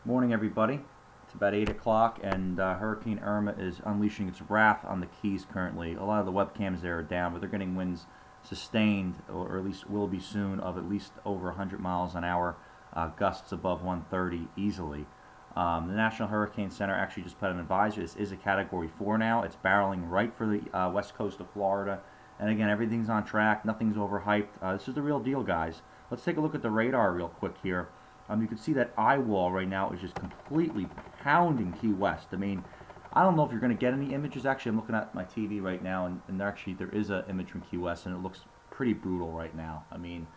Morning, everybody. It's about 8 o'clock, and Hurricane Irma is unleashing its wrath on the Keys currently. A lot of the webcams there are down, but they're getting winds sustained, or at least will be soon, of at least over 100 miles an hour, gusts above 130 easily. The National Hurricane Center actually just put an advisory. This is a Category 4 now. It's barreling right for the west coast of Florida. And again, everything's on track. Nothing's overhyped. This is the real deal, guys. Let's take a look at the radar real quick here. You can see that eye wall right now is just completely pounding Key West. I mean, I don't know if you're going to get any images. Actually, I'm looking at my TV right now, and actually there is an image from Key West, and it looks pretty brutal right now. I mean,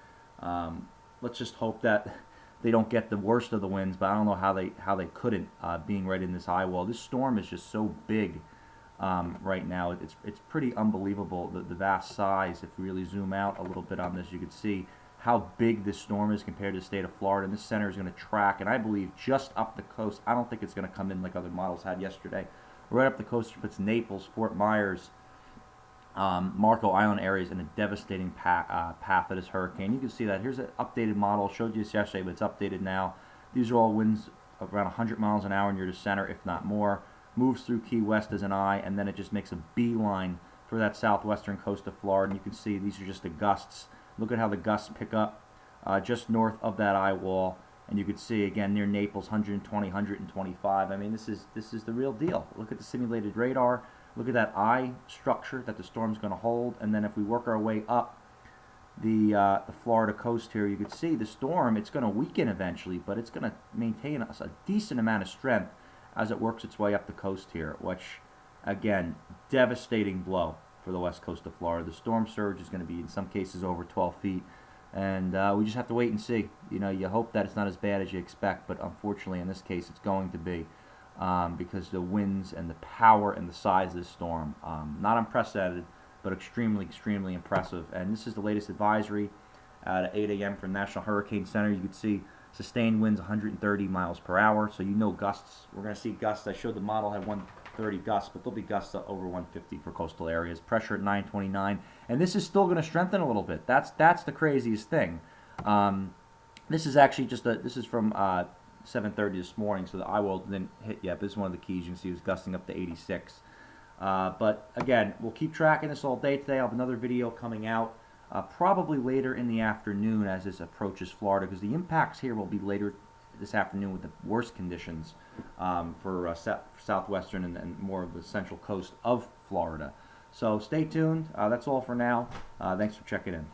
let's just hope that they don't get the worst of the winds, but I don't know how they couldn't, being right in this eye wall. This storm is just so big right now. It's pretty unbelievable, the vast size. If we really zoom out a little bit on this, you can see how big this storm is compared to the state of Florida. And this center is going to track, and I believe just up the coast. I don't think it's going to come in like other models had yesterday. Right up the coast, it's Naples, Fort Myers, Marco Island areas in a devastating path of this hurricane. You can see that. Here's an updated model. I showed you this yesterday, but it's updated now. These are all winds of around 100 miles an hour near the center, if not more. Moves through Key West as an eye, and then it just makes a beeline for that southwestern coast of Florida. And you can see these are just the gusts. Look at how the gusts pick up just north of that eye wall, and you can see again near Naples 120, 125. I mean, this is the real deal. Look at the simulated radar. Look at that eye structure that the storm's going to hold, and then if we work our way up the Florida coast here, you can see the storm. It's going to weaken eventually, but it's going to maintain a decent amount of strength as it works its way up the coast here, which again, devastating blow for the west coast of Florida. The storm surge is going to be in some cases over 12 feet, and we just have to wait and see. You know, you hope that it's not as bad as you expect, but unfortunately in this case it's going to be, because the winds and the power and the size of this storm, not unprecedented, but extremely impressive. And this is the latest advisory at 8 a.m. from National Hurricane Center. You can see sustained winds 130 miles per hour, so you know gusts. We're going to see gusts. I showed the model had 130 gusts, but there'll be gusts over 150 for coastal areas. Pressure at 929, and this is still going to strengthen a little bit. That's the craziest thing. This is actually this is from 7:30 this morning, so the eye wall didn't hit yet. But this is one of the keys. You can see it was gusting up to 86. But again, we'll keep tracking this all day today. I'll have another video coming out probably later in the afternoon as this approaches Florida, because the impacts here will be later this afternoon with the worst conditions for southwestern and more of the central coast of Florida. So stay tuned. That's all for now. Thanks for checking in.